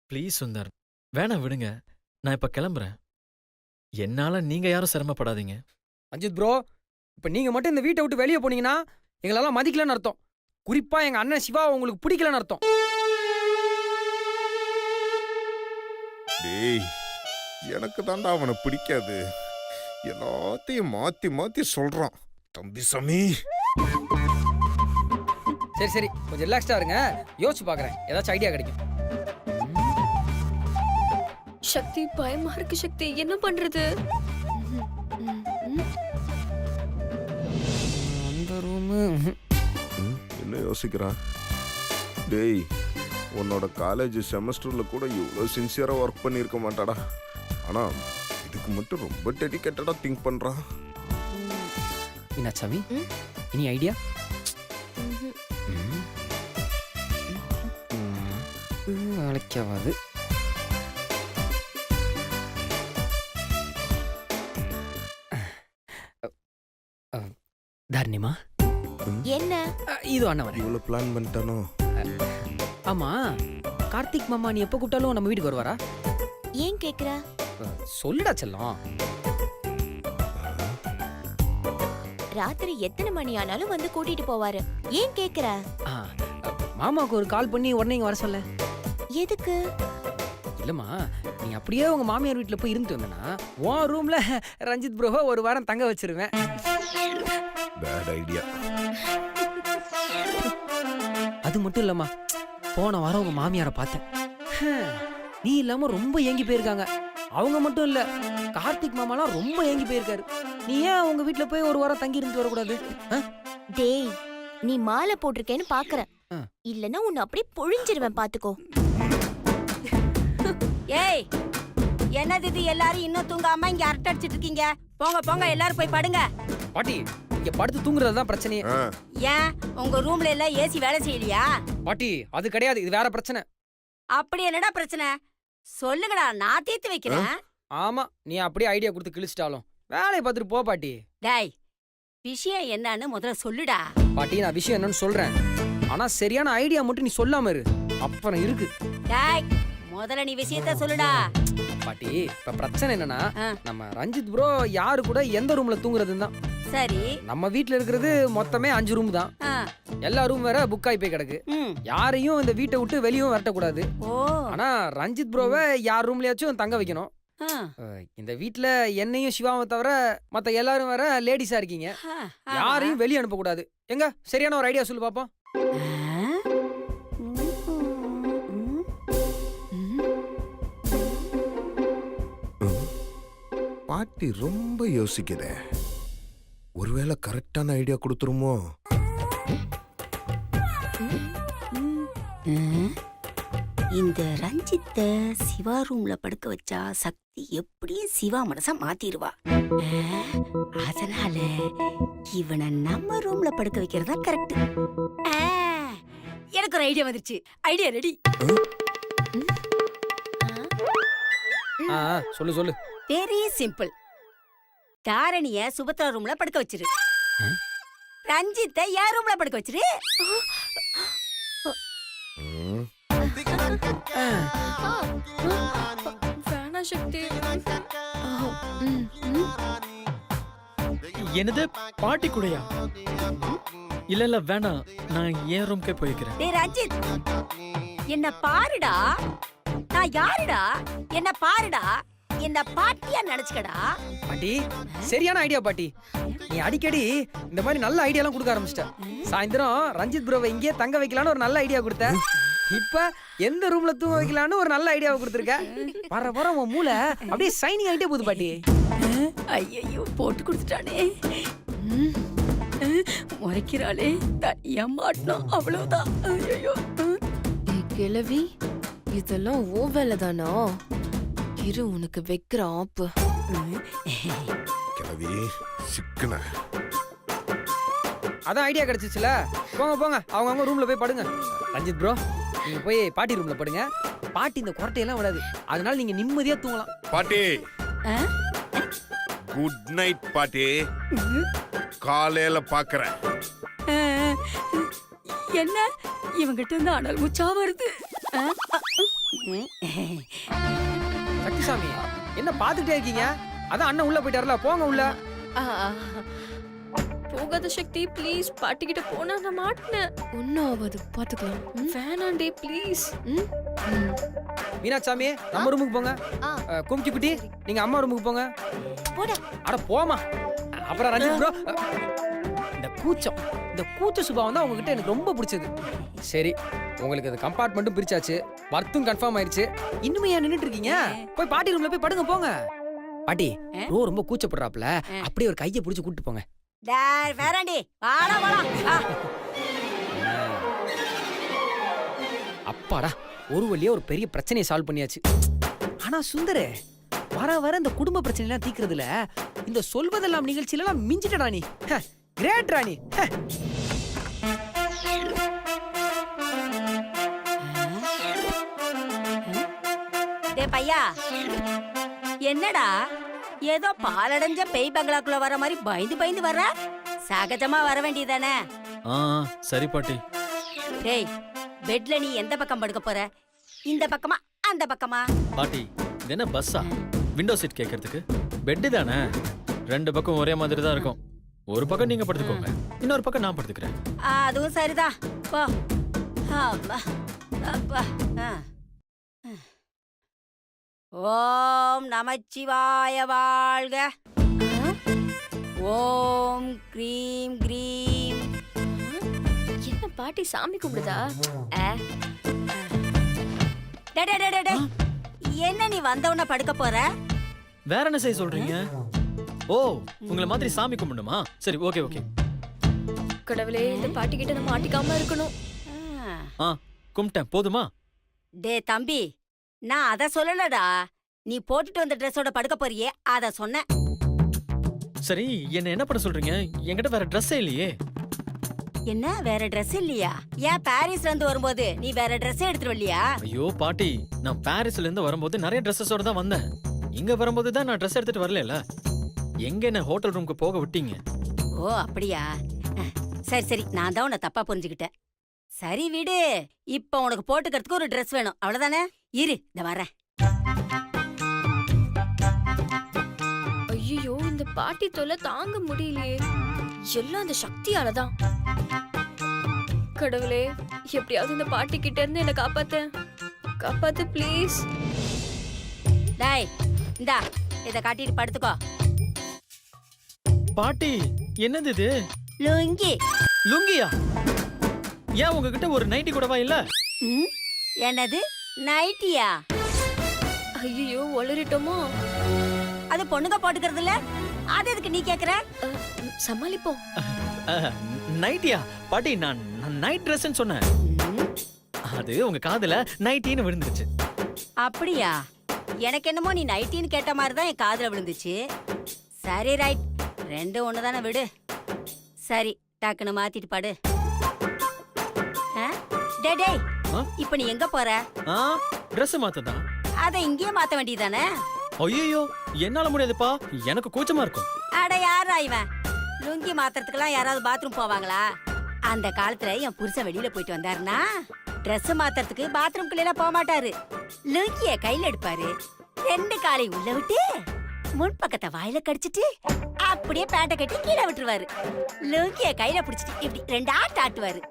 Please Sundar, வேணா விடுங்க. நான் இப்ப கிளம்புறேன். என்னால நீங்க யாரும் சிரமப்படாதீங்க. அஜித் ப்ரோ, இப்ப நீங்க மட்டும் இந்த வீட்டை விட்டு வெளியே போனீங்கன்னா எங்களெல்லாம் மதிக்கலன்னு அர்த்தம். குறிப்பா எங்க அண்ணன் சிவா உங்களுக்கு பிடிக்கலன்னு அர்த்தம். டேய், எனக்கு தாண்டா அவனை பிடிக்காது. எல்லாத்தையும் மாத்தி மாத்தி சொல்றான். தம்பி சாமி, சரி சரி, கொஞ்சம் ரிலாக்ஸ்டா இருங்க. யோசிச்சு பாக்குறேன், ஏதாச்சும் ஐடியா கிடைக்கும். சக்தி, பயமா இருக்கு சக்தி. என்ன பண்றது? அந்த ரூமு என்ன யோசிக்கிறான்? டேய், உன்னோட காலேஜ் செமஸ்டர்ல கூட இவ்வளோ சின்சியரா ஒர்க் பண்ணியிருக்க மாட்டாடா. ஆனா இதுக்கு மட்டும் ரொம்ப டெடிகேட்டடா திங்க் பண்றான். என்ன சாமி, இனி ஐடியா? அழைக்காது. தாரணிமா, என்ன இது அண்ணன் வரேன். இவ்வளோ பிளான் பண்ணிட்டானோ? ஆமா, கார்த்திக் மாமா நீ எப்ப கூப்பிட்டாலும் நம்ம வீட்டுக்கு வருவாரா? ஏன் கேக்குற? சொல்லுடா செல்லம். ராத்திரி எத்தனை மணி ஆனாலும் வந்து கூட்டிட்டு போவாரு. ஏன் கேக்குற? மாமாவுக்கு ஒரு கால் பண்ணி உடனே இங்க வர சொல்ல. எதுக்கு? இல்லம்மா, நீ அப்படியே உங்க மாமியார் வீட்டுல போய் இருந்துட்டு வந்தனா உன் ரூம்ல ரஞ்சித் ப்ரோவை ஒரு வாரம் தங்க வச்சிருவேன். Bad idea. அது மட்டும் இல்லம்மா, போன வாரம் உங்க மாமியார பார்த்தேன். நீ இல்லாம ரொம்ப ஏங்கி போயிருக்காங்க. அவங்க மட்டும் இல்ல, கார்த்திக் மாமாலாம் ரொம்ப ஏங்கி போயிருக்காரு. நீ ஏன் உங்க வீட்டுல போய் ஒரு வாரம் தங்கி இருந்து வரக்கூடாது? டேய், நீ மாலை போட்டிருக்கேன்னு பாக்குறேன். இல்லன்னா உன்னை அப்படியே பொழிஞ்சிருவேன், பாத்துக்கோ. ஏய், என்னது இது? எல்லாரும் இன்னும் தூங்காம இங்க அரட்டை அடிச்சிட்டு இருக்கீங்க. போங்க போங்க, எல்லாரும் போய் படுங்க. பாட்டி, இங்க படுத்து தூங்குறதுதான் பிரச்சனையே. ஏன் உங்க ரூம்ல எல்லாம் ஏசி வேலை செய்யலையா? பாட்டி, அது கிடையாது, இது வேற பிரச்சனை. அப்படி என்னடா பிரச்சனை? சொல்லுங்கடா, நான் தீர்த்து வைக்கிறேன். ஆமா, நீ அப்படியே ஐடியா கொடுத்து கிழிச்சிட்டாலும் வேலையை பார்த்துட்டு போ பாட்டி. டேய், விஷயம் என்னன்னு முதல்ல சொல்லுடா. பாட்டி, நான் விஷயம் என்னன்னு சொல்றேன். ஆனா சரியான ஐடியா மட்டும் நீ சொல்லாம இரு, அப்புறம் இருக்கு. டேய், முதல்ல நீ விஷயத்த சொல்லுடா. பாட்டி, இப்ப பிரச்சனை என்னன்னா, நம்ம ரஞ்சித் ப்ரோ யாரு கூட எந்த ரூம்ல தூங்குறதுன்னு தான். சரி, நம்ம வீட்ல இருக்கிறது மொத்தமே 5 ரூம் தான். எல்லா ரூம் வேற புக் ஆகி போய் கிடக்கு. யாரையும் இந்த வீட்டை விட்டு வெளியும் வரட்டக்கூடாது. ஆனா ரஞ்சித் ப்ரோவை யார் ரூம்லயாச்சும் தங்க வைக்கணும். இந்த வீட்ல என்னையும் சிவாவை தவிர மத்த எல்லாரும் வேற லேடிஸா இருக்கீங்க. யாரையும் வெளியே அனுப்ப கூடாது. எங்க சரியான ஒரு ஐடியா சொல்லு பாப்போம். பாட்டி ரொம்ப யோசிக்குதே. ஒருவேளை கரெக்டான ஐடியா கொடுத்துருமோ? இந்த ரஞ்சித்த சிவா ரூம்ல படுக்க வச்சா சக்தி எப்படியும் சிவா மனச மாத்திருவா. அதனால இவனை நம்ம ரூம்ல படுக்க வைக்கிறதா கரெக்ட். எனக்கு ஒரு ஐடியா வந்துருச்சு. Idea ready. சொல்லு சொல்லு. Very simple. தாரணிய சுபத்ரா ரூம்ல படுக்க வச்சிரு. ரஞ்சித்தை யார் ரூம்ல படுக்க வச்சிரு. வேணா சக்தி. என்னது, பாட்டி கூடயா? இல்ல இல்ல வேணாம், நான் என் ரூம்க்கே போய்க்கிறேன். டேய் ரஞ்சித், என்ன பாருடா. நான் யாருடா? என்ன பாருடா. என்ன பாட்டியா நினைச்சுக்கடா. பாட்டி, சரியான ஐடியா பாட்டி. நீ அடிக்கடி இந்த மாதிரி நல்ல ஐடியா எல்லாம் கொடுக்க ஆரம்பிச்சிட்ட. சாயந்தரம் ரஞ்சித் ப்ரோவை இங்கே தங்க வைக்கலான்னு ஒரு நல்ல ஐடியா கொடுத்த. இப்ப எந்த ரூம்ல தூங்க வைக்கலான்னு ஒரு நல்ல ஐடியாவை கொடுத்துருக்க. வர வர உன் மூளை அப்படியே சைனிங் ஆகிட்டே போகுது பாட்டி. ஐயோ, போட்டு கொடுத்துட்டானே. முறைக்கிறாளே, தனியா மாட்டணும், அவ்வளவுதான். ஐயோ, கிழவி, இதெல்லாம் ஓ வேலை தானா? இரு, உனக்கு வைக்கிற ஆப்பு. கிளவி சிக்கன. அதான் ஐடியா கிடைச்சிச்சுல. போங்க போங்க, அவங்க ரூம்ல போய் படுங்க. ரஞ்சித் ப்ரோ, நீங்க போய் பாட்டி ரூம்ல படுங்க. பாட்டி இந்த கொரட்டையெல்லாம் விடாது, அதனால நீங்க நிம்மதியா தூங்கலாம். பாட்டி, குட் நைட் பாட்டி. காலையில பாக்குறேன். என்ன இவங்கிட்ட இருந்து அனல் முச்சா வருது. சக்திசாமி என்ன பாத்துக்கிட்டே இருக்கீங்க? அதான் அண்ணன் உள்ள போயிட்டாருல, போங்க உள்ள. ஆ, ஆ. போகாத சக்தி ப்ளீஸ். பாட்டி கிட்ட போனா நான் மாட்டினேன். ஒன்னும் ஆகாது, பாத்துக்கலாம். வேணாண்டே ப்ளீஸ். மீனாட்சாமி நம்ம ரூமுக்கு போங்க. கும்கி குட்டி நீங்க அம்மா ரூமுக்கு போங்க. போடா. அட போமா. அப்புறம் ரஞ்சித் ப்ரோ, இந்த கூச்ச சுபாவம் தான் உங்ககிட்ட எனக்கு ரொம்ப பிடிச்சது. சரி, உங்களுக்கு அது கம்பார்ட்மெண்ட்டும் பிரிச்சாச்சு, வர்த்தும் கன்ஃபார்ம் ஆயிருச்சு. இன்னுமே ஏன் நின்னுட்டு இருக்கீங்க? போய் பாட்டி ரூம்ல போய் படுங்க போங்க. பாட்டி ப்ரோ ரொம்ப கூச்சப்படுறாப்ல, அப்படியே ஒரு கையை பிடிச்சு கூட்டிட்டு போங்க. டேய் வேறாண்டி வாடா வாடா. அப்பாடா, ஒரு வழியா ஒரு பெரிய பிரச்சனையை சால்வ் பண்ணியாச்சு. ஆனா சுந்தரே, வர வர இந்த குடும்ப பிரச்சனை எல்லாம் தீக்கிறதுல இந்த சொல்வதெல்லாம் நிகழ்ச்சியில எல்லாம் மிஞ்சிட்டடா நீ. கிரேட் ராணி. டேய் பையா, என்னடா ஏதோ பாலடைஞ்ச பேய் பங்களாக்குள்ள வர மாதிரி பயந்து பயந்து வர்ற? சகஜமா வர வேண்டியதானே? ஆ சரி பாட்டி. டேய், பெட்ல நீ எந்த பக்கம் படுக்க போற? இந்த பக்கமா அந்த பக்கமா? பாட்டி இது என்ன பஸ்ஸா? விண்டோ சீட் கேட்கறதுக்கு? பெட்டு தானே, ரெண்டு பக்கம் ஒரே மாதிரி தான் இருக்கும். ஒரு பக்கம் நீங்க படுத்துக்கோங்க, இன்னொரு பக்கம் நான் படுத்துக்கிறேன். அதுவும் சரிதான். போ. அப்பா அப்பா. ஓம் நமச்சிவாய வாழ்க. ஓம் க்ரீம் க்ரீம். என்ன பாட்டி சாமி கும்பிடுதா? டேய், டேய், டேய், டேய். என்ன நீ வந்தவன படுக்க போற? வேற என்ன செய்ய சொல்றீங்க? ஓ, உங்களை மாதிரி சாமி கும்பிடணுமா? சரி, ஓகே ஓகே. கடவுளே, இந்த பாட்டி கிட்ட நம்ம மாட்டிக்காம இருக்கணும். ஆ கும்பிட்டேன், போதுமா? டே தம்பி, நான் அத சொல்லலடா. நீ போட்டுட்டு வந்த ட்ரெஸ்ஸோட படுக்க போறியே அத சொன்னேன். சரி, என்ன பண்ண சொல்றீங்க? என்கிட்ட வேற ட்ரெஸ்ஸே இல்லையே. என்ன வேற Dress இல்லையா? ஏன் பாரிஸ்ல இருந்து வரும்போது நீ வேற Dress எடுத்துட்டு வரலையா? ஐயோ பாட்டி, நான் பாரிஸ்ல இருந்து வரும்போது நிறைய ட்ரெஸ்ஸஸோட தான் வந்தேன். இங்க வரும்போது தான் நான் ட்ரெஸ் எடுத்துட்டு வரல. எங்க என்ன ஹோட்டல் ரூமுக்கு போக விட்டீங்க? ஓ அப்படியா? சரி சரி, நான் தான் உன்னை தப்பா புரிஞ்சுக்கிட்டேன். சரி விடு, இப்ப உனக்கு போட்டுக்கிறதுக்கு ஒரு Dress வேணும், அவ்வளவுதானே? இரு, இந்த வரேன். ஐயோ, இந்த பாட்டி தொல்லை தாங்க முடியலையே. எல்லாம் அந்த சக்தியாலதான். கடவுளே, எப்படியாவது இந்த பாட்டி கிட்ட இருந்து என்ன காப்பாத்து ப்ளீஸ். டேய், இந்தா இத காட்டிட்டு படுத்துக்கோ. பாட்டி என்னது இது? லுங்கி. லுங்கியா? ஏன் உங்ககிட்ட ஒரு நைட்டி கூடவா இல்ல? ம், என்னது நைட்டியா? ஐயோ, ஒளறிட்டோமோ? அது பொண்ணுங்க போட்டுக்கிறது இல்ல, அது எதுக்கு நீ கேக்குற? சமாளிப்போம். நைட்டியா? பாட்டி, நான் நைட் ட்ரெஸ்ன்னு சொன்னேன். அது உங்க காதுல நைட்டின்னு விழுந்துருச்சு. அப்படியா? எனக்கு என்னமோ நீ நைட்டின்னு கேட்ட மாதிரி தான் என் காதுல விழுந்துச்சு. சரி ரைட், ரெண்டும் ஒண்ணுதானே, விடு. சரி, டக்குன்னு மாத்திட்டு படு. டேய் டேய், இப்ப நீ எங்க போற? ட்ரெஸ் மாத்ததா? அத இங்கேயே மாத்த வேண்டியதானே? ஐயோ, என்னால முடியாதுப்பா, எனக்கு கூச்சமா இருக்கும். அட யாரா இவன்? லுங்கி மாத்துறதுக்கெல்லாம் யாராவது பாத்ரூம் போவாங்களா? அந்த காலத்துல என் புருஷன் வெளியில போயிட்டு வந்தாருன்னா Dress மாத்துறதுக்கு பாத்ரூம்குள்ள எல்லாம் போக மாட்டாரு. லுங்கிய கையில எடுப்பாரு, ரெண்டு காலை உள்ள விட்டு முன்பக்கத்தை வாயில கடிச்சிட்டு அப்படியே பேண்ட கட்டி கீழே விட்டுருவாரு. லுங்கிய கையில பிடிச்சிட்டு இப்படி ரெண்டு ஆட்டு ஆட்டுவாரு.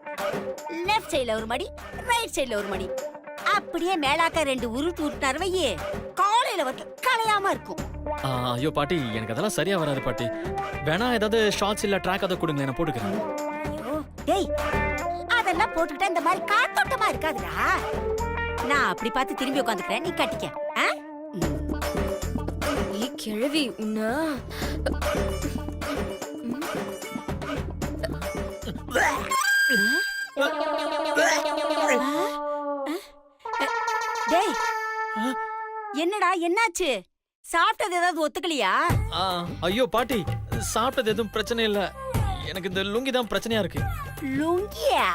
லெஃப்ட் சைடுல ஒரு மடி, ரைட் சைடுல ஒரு மடி, அப்படியே மேலாக்க ரெண்டு உருட்டு உருட்டாரு வையே, காலையில வரைக்கும் கலையாம இருக்கும். ஐயோ பாட்டி, எனக்கு அதெல்லாம் சரியா வராது பாட்டி. வேணா ஏதாவது ஷார்ட்ஸ் இல்ல ட்ராக் அதை கொடுங்க, நான் போட்டுக்கிறேன். ஐயோ டேய், அதெல்லாம் போட்டுக்கிட்டா இந்த மாதிரி காத்தோட்டமா இருக்காதுடா. நான் அப்படி பார்த்து திரும்பி உட்காந்துக்கிறேன், நீ கட்டிக்க. கிழவி உன்ன. டேய், என்னடா என்னாச்சு? சாப்பிட்டது ஏதாவது ஒத்துக்கலையா? ஐயோ பாட்டி, சாப்பிட்டது எதுவும் பிரச்சனை இல்ல, எனக்கு இந்த லுங்கி தான் பிரச்சனையா இருக்கு. லுங்கியா?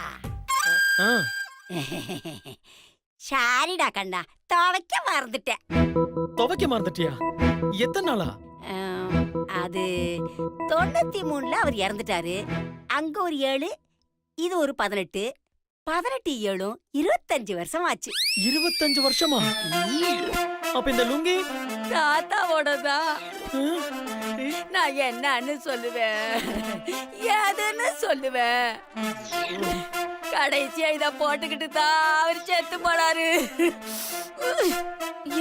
சாரிடா கண்ணா, துவைக்க மறந்துட்டேன். துவைக்க மறந்துட்டியா? எத்தனை நாளா? அது 93ல அவர் இறந்துட்டாரு. அங்க ஒரு 7, இது ஒரு 18, 18 25 வருஷம் ஆச்சு. 25 வருஷமா? அப்ப இந்த லுங்கி தாத்தாவோடதான். நான் என்னன்னு சொல்லுவேன், எதுன்னு சொல்லுவேன்? கடைசியா இத போட்டுக்கிட்டு தான் அவர் செத்து போனாரு.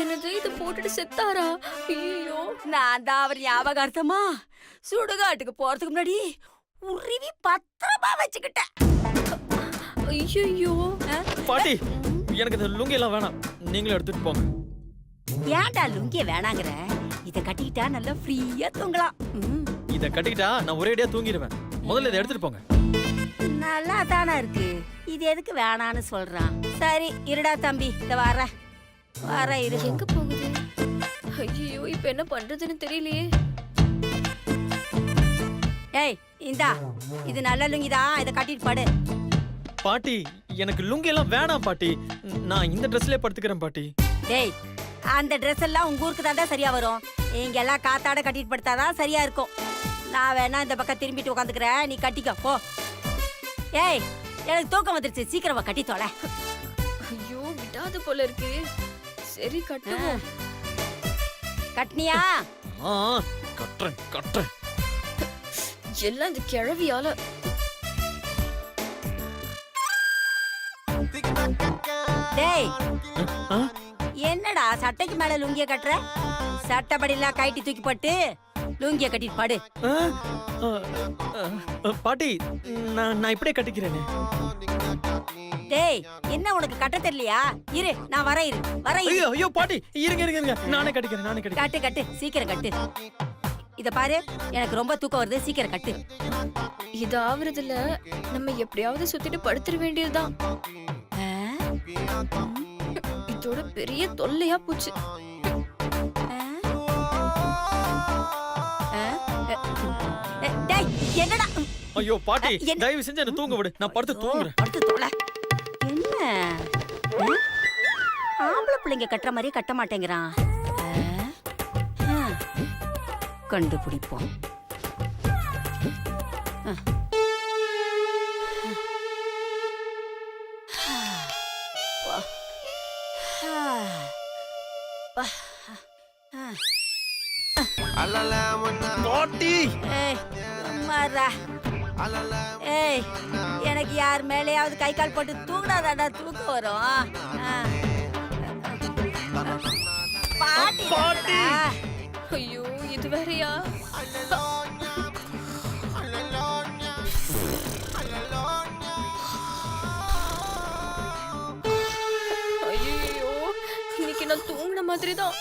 என்னது இது போட்டுட்டு செத்தாரா? ஐயோ, நான் தான் அவர் ஞாபகார்த்தமா சுடுகாட்டுக்கு போறதுக்கு முன்னாடி உருவி பத்திரமா வச்சுக்கிட்டேன். ஐயோ. பாட்டி, எனக்கு இந்த லுங்கி எல்லாம் வேணாம், நீங்களே எடுத்துட்டு போங்க. ஏன்டா லுங்கிய வேணாங்கிற? இத கட்டிக்கிட்டா நல்லா ஃப்ரீயா தூங்கலாம். இத கட்டிக்கிட்டா நான் ஒரேடியா தூங்கிடுவேன். முதல்ல இதை எடுத்துட்டு போங்க. நல்லா தானே இருக்கு, இது எதுக்கு வேணான்னு சொல்றான்? சரி இருடா தம்பி, இந்த வர இரு. எங்க போகுது? ஐயோ, இப்ப என்ன பண்றதுன்னு தெரியலையே. ஏய் இந்தா, இது நல்ல லுங்கிதான், இத கட்டிட்டு படு. பாட்டி, எனக்கு லுங்கி எல்லாம் வேணாம் பாட்டி, நான் இந்த ட்ரெஸ்லயே படுத்துக்கிறேன் பாட்டி. டேய், அந்த Dress எல்லாம் உங்க ஊருக்கு தான் சரியா வரும். இங்க எல்லாம் காத்தாட கட்டிட்டு படுத்தாதான் சரியா இருக்கும். நான் வேணா இந்த பக்கம் திரும்பிட்டு உட்காந்துக்கிறேன், நீ கட்டிக்கோ போ. ஏய், எனக்கு தூக்கம் வந்துருச்சு, சீக்கிரமா கட்டி தொலை. ஐயோ, விடாத போல இருக்கு. சரி கட்டுவோம். கட்னியா? ஆ, கட்டுறேன். எல்லாம் இந்த கிழவியால. டேய், ஆ? என்னடா சட்டைக்கு மேல லுங்கிய கட்டுற? சட்டப்படிலாம் கைட்டி தூக்கி போட்டு லுங்கிய கட்டிட்டு படு. ஆ, ஆ, ஆ, பாட்டி, நான் இப்படியே கட்டிக்கிறேனே. டேய், என்ன உனக்கு கட்ட தெரியலையா? இரு, நான் வர இரு. ஐயோ பாட்டி, இருங்க, நானே கட்டிக்கிறேன். கட்டு, சீக்கிரம் கட்டு. இத பாரு, எனக்கு ரொம்ப தூக்கம் வருது, சீக்கிரம் கட்டு. இது ஆவறது இல்ல, நம்ம எப்படியாவது சுத்திட்டு படுத்துற வேண்டியதுதான். இதோட பெரிய தொல்லையா போச்சு. டேய், என்னடா? ஐயோ பாட்டி, என்ன? தயவு செஞ்சு என்ன தூங்க விடு, நான் படுத்து தூங்குறேன். படுத்து தொலை. என்ன ஆம்பளை பிள்ளைங்க கட்டுற மாதிரி கட்ட மாட்டேங்கிறான்? கண்டுபிடிப்போம். பாட்டி, ஏய், அம்மாடா. ஏய், எனக்கு யார் மேலேயாவது கை கால் போட்டு தூங்கினாதாடா தூக்கம் வரும். பாட்டி பாட்டி. என்னடா? ஐயோ, இது வேறயா? ஐயோ, இன்னைக்கு நான் தூங்கின மாதிரி தான்.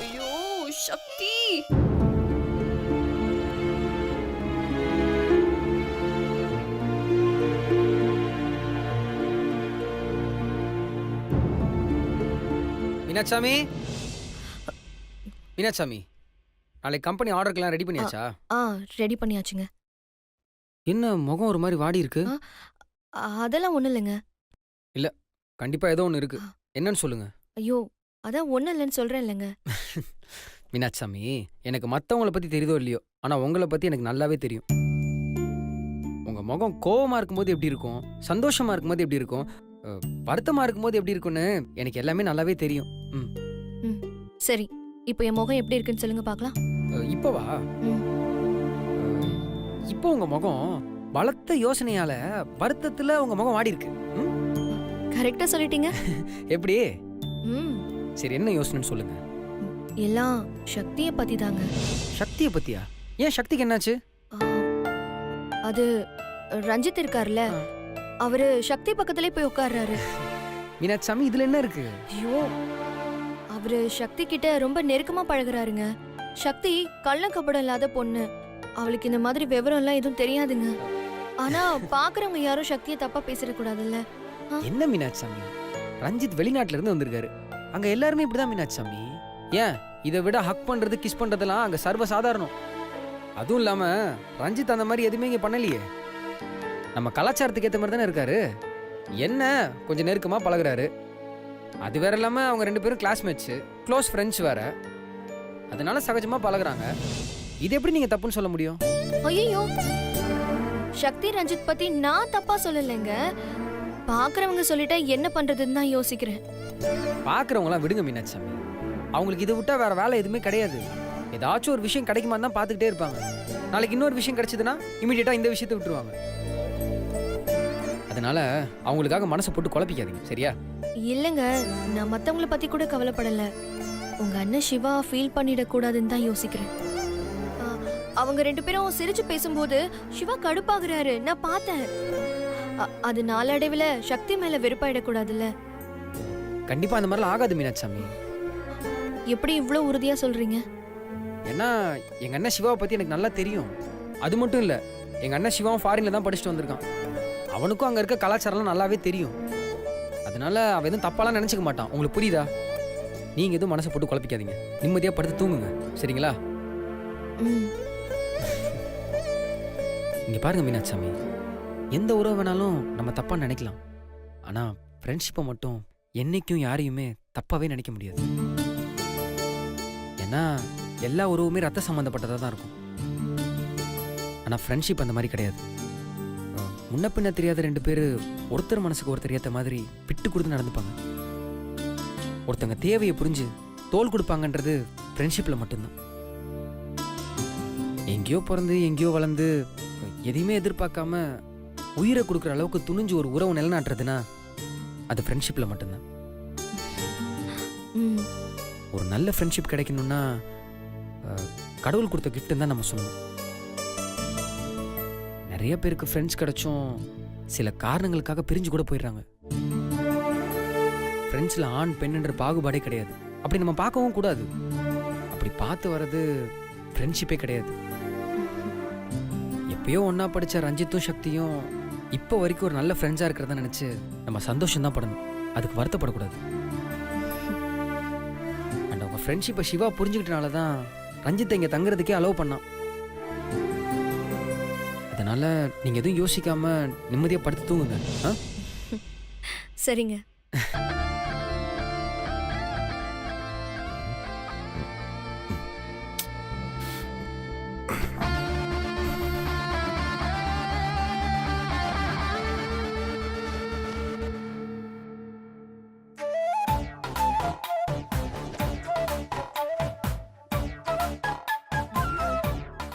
ஐயோ சக்தி. மீனாட்சாமி, நாளைக்கு கம்பெனி ஆர்டருக்கெல்லாம் ரெடி பண்ணியாச்சா? ரெடி பண்ணியாச்சுங்க. என்ன முகம் ஒரு மாதிரி வாடி இருக்கு? அதெல்லாம் ஒண்ணும் இல்லைங்க. கண்டிப்பா ஏதோ ஒன்று இருக்கு, என்னன்னு சொல்லுங்க. ஐயோ, அதான் ஒண்ணும் இல்லைன்னு சொல்றேன் இல்லைங்க. மீனாட்சாமி, எனக்கு மற்றவங்கள பத்தி தெரியுதோ இல்லையோ, ஆனா உங்களை பத்தி எனக்கு நல்லாவே தெரியும். உங்க முகம் கோவமா இருக்கும்போது எப்படி இருக்கும், சந்தோஷமா இருக்கும்போது எப்படி இருக்கும், வருத்தமா இருக்கும்போது எப்படி இருக்கும்னு எனக்கு எல்லாமே நல்லாவே தெரியும். சரி, இப்போ என் முகம் எப்படி இருக்குன்னு சொல்லுங்க பார்க்கலாம். இப்போவா? இப்போ உங்க முகம் பலத்த யோசனையால வருத்தத்துல உங்க முகம் வாடி இருக்கு. கரெக்டா சொல்லிட்டீங்க. எப்படி? ம், சரி, என்ன யோசனைன்னு சொல்லுங்க. எல்லாம் சக்தியை பத்தி தாங்க. சக்தியை பத்தியா? ஏன் சக்திக்கு என்னாச்சு? அது ரஞ்சித் இருக்கார்ல, அவரு சக்தி பக்கத்திலே போய் உட்கார்றாரு. மீனாட்சாமி, இதுல என்ன இருக்கு? ஐயோ, அவரு சக்தி கிட்ட ரொம்ப நெருக்கமா பழகுறாருங்க. சக்தி கள்ளக்கபடம் இல்லாத பொண்ணு, அவளுக்கு இந்த மாதிரி விவரம் எல்லாம் எதுவும் தெரியாதுங்க. ஆனா பாக்குறவங்க யாரும் சக்தியை தப்பா பேசிடக்கூடாதுல்ல. என்ன மீனாட்சாமி, ரஞ்சித் வெளிநாட்டுல இருந்து வந்திருக்காரு, அங்க எல்லாருமே இப்படிதான் மீனாட்சாமி. ஏன் இதை விட ஹக் பண்றது கிஸ் பண்றதெல்லாம் அங்க சர்வ சாதாரணம். அதுவும் இல்லாம ரஞ்சித் அந்த மாதிரி எதுவுமே இங்க பண்ணலையே. நம்ம கலாச்சாரத்துக்கு ஏற்ற மாதிரி தானே இருக்காரு. என்ன கொஞ்சம் நெருக்கமா பழகுறாரு, அது வேற இல்லாம அவங்க 2 பேரும் கிளாஸ்மேட்ஸ், க்ளோஸ் ஃப்ரெண்ட்ஸ் வேற, அதனால சகஜமா பழகுறாங்க. இது எப்படி நீங்க தப்புன்னு சொல்ல முடியும்? ஐயோ, சக்தி ரஞ்சித் பத்தி நான் தப்பா சொல்லலைங்க. பாக்குறவங்க சொல்லிட்டா என்ன பண்றதுன்னு தான் யோசிக்கிறேன். பாக்குறவங்களாம் விடுங்க மீனாட்சி சாமி. அவங்களுக்கு இதை விட்டா வேற வேலை எதுவுமே கிடையாது. ஏதாச்சும் ஒரு விஷயம் கிடைக்குமா தான் பார்த்துக்கிட்டே இருப்பாங்க. நாளைக்கு இன்னொரு விஷயம் கிடைச்சதுன்னா இமீடியட்டா இந்த விஷயத்தை விட்டுருவாங்க. அதனால அவங்களுக்காக மனசை போட்டு குழப்பிக்காதீங்க, சரியா? இல்லங்க, நான் மத்தவங்கள பத்தி கூட கவலைப்படல. உங்க அண்ணன் சிவா ஃபீல் பண்ணிடக்கூடாதுன்னு தான் யோசிக்கிறேன். அவங்க 2 பேரும் சிரிச்சு பேசும்போது சிவா கடுப்பாகிறாரு, நான் பார்த்தேன். அது நாளடைவில் சக்தி மேல வெறுப்பாயிடக்கூடாதுல்ல. கண்டிப்பா அந்த மாதிரிலாம் ஆகாது மீனாட்சி சாமி. எப்படி இவ்வளவு உறுதியா சொல்றீங்க? ஏன்னா எங்க அண்ணன் சிவாவை பத்தி எனக்கு நல்லா தெரியும். அது மட்டும் இல்ல, எங்க அண்ணன் சிவாவும் ஃபாரின்ல தான் படிச்சுட்டு வந்திருக்கான். அவனுக்கும் அங்க இருக்க கலாச்சாரம்லாம் நல்லாவே தெரியும். அதனால அவன் எதுவும் தப்பாலாம் நினைச்சுக்க மாட்டான். உங்களுக்கு புரியுதா? நீங்க எதுவும் மனசை போட்டு குழப்பிக்காதீங்க. நிம்மதியா படுத்து தூங்குங்க, சரிங்களா? ம். இங்க பாருங்க மீனாட்சி சாமி, எந்த உறவு வேணாலும் நம்ம தப்பா நினைக்கலாம். ஆனா ஃப்ரெண்ட்ஷிப்பை மட்டும் என்னைக்கும் யாரையுமே தப்பாவே நினைக்க முடியாது. ஏன்னா எல்லா உறவுமே ரத்த சம்பந்தப்பட்டதா தான் இருக்கும். ஆனா ஃப்ரெண்ட்ஷிப் அந்த மாதிரி கிடையாது. முன்ன பின்ன தெரியாத 2 பேர் ஒருத்தர் மனசுக்கு ஒருத்தர் ஏத்த மாதிரி விட்டு கொடுத்து நடந்துப்பாங்க. ஒருத்தங்க தேவையை புரிஞ்சு தோள் கொடுப்பாங்கன்றது ஃப்ரெண்ட்ஷிப்ல மட்டும்தான். எங்கேயோ பிறந்து எங்கேயோ வளர்ந்து எதையுமே எதிர்பார்க்காம உயிரை கொடுக்குற அளவுக்கு துணிஞ்சு ஒரு உறவு நிலைநாட்டுறதுன்னா அது ஃப்ரெண்ட்ஷிப்ல மட்டும்தான். ம். ஒரு நல்ல ஃப்ரெண்ட்ஷிப் கிடைக்கணும்னா கடவுள் கொடுத்த கிஃப்ட்னு தான் நம்ம சொல்லணும். நிறைய பேருக்கு ஃப்ரெண்ட்ஸ் கிடைச்சும் சில காரணங்களுக்காக பிரிஞ்சு கூட போயிடுறாங்க. ஃப்ரெண்ட்ஸில் ஆண் பெண்ணுன்ற பாகுபாடே கிடையாது. அப்படி நம்ம பார்க்கவும் கூடாது. அப்படி பார்த்து வர்றது ஃப்ரெண்ட்ஷிப்பே கிடையாது. எப்பயோ ஒன்றா படித்த ரஞ்சித்தும் சக்தியும் இப்போ வரைக்கும் ஒரு நல்ல ஃப்ரெண்ட்ஸாக இருக்கிறத நினச்சி நம்ம சந்தோஷம் தான் படணும். அதுக்கு வருத்தப்படக்கூடாது. அண்ட் அவங்க ஃப்ரெண்ட்ஷிப்பை சிவா புரிஞ்சுக்கிட்டனால தான் ரஞ்சித்தை இங்கே தங்குறதுக்கே அலோவ் பண்ணான். அதனால நீங்க எதுவும் யோசிக்காம நிம்மதியா படுத்து தூங்குங்க. சரிங்க.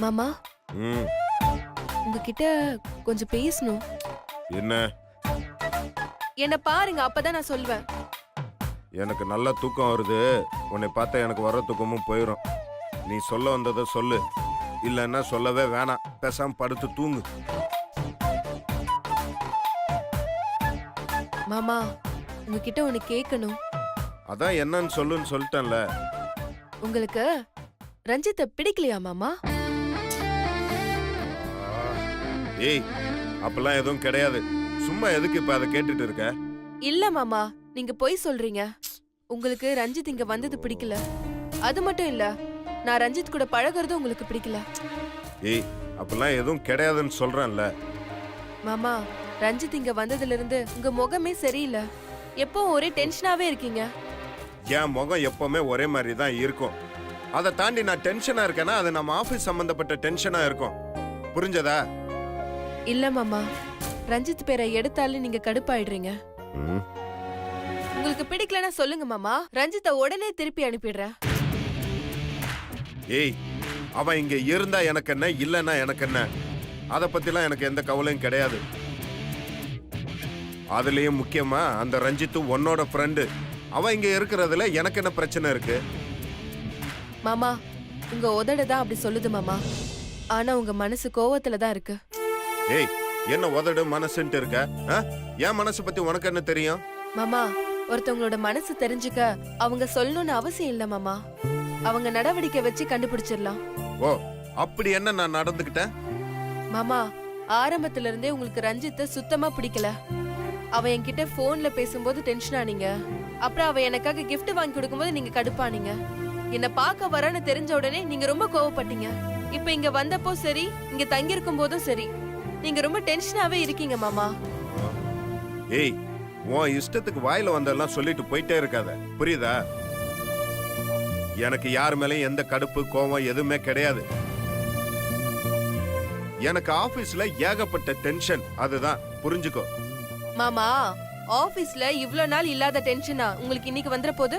மாமா, ம், உங்ககிட்ட கொஞ்சம் பேசணும். என்ன? என்ன பாருங்க, அப்பதான் நான் சொல்வேன். எனக்கு நல்ல தூக்கம் வருது. உன்னை பார்த்தா எனக்கு வர தூக்கமும் போயிடும். நீ சொல்ல வந்ததை சொல்லு, இல்லைன்னா சொல்லவே வேணாம். பேசாம படுத்து தூங்கு. மாமா, உங்ககிட்ட ஒண்ணு கேட்கணும். அதான் என்னன்னு சொல்லுன்னு சொல்லிட்டேன்ல. உங்களுக்கு ரஞ்சித்தை பிடிக்கலையா மாமா? ஏய், அப்பெல்லாம் எதுவும் கிடையாது. சும்மா எதுக்கு இப்ப அதை கேட்டுட்டு இருக்க? இல்ல மாமா, நீங்க பொய் சொல்றீங்க. உங்களுக்கு ரஞ்சித் இங்க வந்தது பிடிக்கல. அது மட்டும் இல்ல, நான் ரஞ்சித் கூட பழகுறது உங்களுக்கு பிடிக்கல. ஏய், அப்பெல்லாம் எதுவும் கிடையாதுன்னு சொல்றேன்ல. மாமா, ரஞ்சித் இங்க வந்ததுல இருந்து உங்க முகமே சரியில்லை. எப்பவும் ஒரே டென்ஷனாவே இருக்கீங்க. என் முகம் எப்பவுமே ஒரே மாதிரி தான் இருக்கும். அதை தாண்டி நான் டென்ஷனா இருக்கேன்னா அது நம்ம ஆபீஸ் சம்பந்தப்பட்ட டென்ஷனா இருக்கும். புரிஞ்சதா? இல்ல மாமா, ரஞ்சித் பேரை எடுத்தாலே நீங்க கடுப்பாயிடுறீங்க. உங்களுக்கு பிடிக்கலன்னா சொல்லுங்க மாமா, ரஞ்சித்தை உடனே திருப்பி அனுப்பிடுறேன். ஏய், அவன் இங்க இருந்தா எனக்கு என்ன, இல்லைன்னா எனக்கு என்ன? அதை பத்திலாம் எனக்கு எந்த கவலையும் கிடையாது. அதுலயும் முக்கியமா அந்த ரஞ்சித்து உன்னோட ஃப்ரெண்டு. அவன் இங்க இருக்கிறதுல எனக்கு என்ன பிரச்சனை இருக்கு? மாமா, உங்க உதடுதான் அப்படி சொல்லுது மாமா. ஆனா உங்க மனசு கோவத்துல தான் இருக்கு. ஏய், என்ன உதடு மனசுன்ட்டு இருக்க? என் மனசு பத்தி உனக்கு என்ன தெரியும்? மாமா, ஒருத்தவங்களோட மனசு தெரிஞ்சுக்க அவங்க சொல்லணும்னு அவசியம் இல்ல மாமா. அவங்க நடவடிக்கை வச்சு கண்டுபிடிச்சிடலாம். ஓ, அப்படி என்ன நான் நடந்துக்கிட்டேன்? மாமா, ஆரம்பத்துல இருந்தே உங்களுக்கு ரஞ்சித்தை சுத்தமா பிடிக்கல. அவ என்கிட்ட போன்ல பேசும்போது டென்ஷன் ஆனீங்க. அப்புறம் அவ எனக்காக gift வாங்கி கொடுக்கும்போது நீங்க கடுப்பானீங்க. என்ன பார்க்க வரன்னு தெரிஞ்ச உடனே நீங்க ரொம்ப கோவப்பட்டீங்க. இப்ப இங்க வந்தப்போ சரி, இங்க தங்கி இருக்கும் போதும் சரி, நீங்க ரொம்ப டென்ஷனாவே இருக்கீங்க மாமா. ஏய், உன் இஷ்டத்துக்கு வாயில வந்தெல்லாம் சொல்லிட்டு போயிட்டே இருக்காத, புரியுதா? எனக்கு யார் மேலயும் எந்த கடுப்பு கோவம் எதுவுமே கிடையாது. எனக்கு ஆபீஸ்ல ஏகப்பட்ட டென்ஷன், அதுதான், புரிஞ்சுக்கோ. மாமா, ஆபீஸ்ல இவ்ளோ நாள் இல்லாத டென்ஷனா உங்களுக்கு இன்னைக்கு வந்துற போது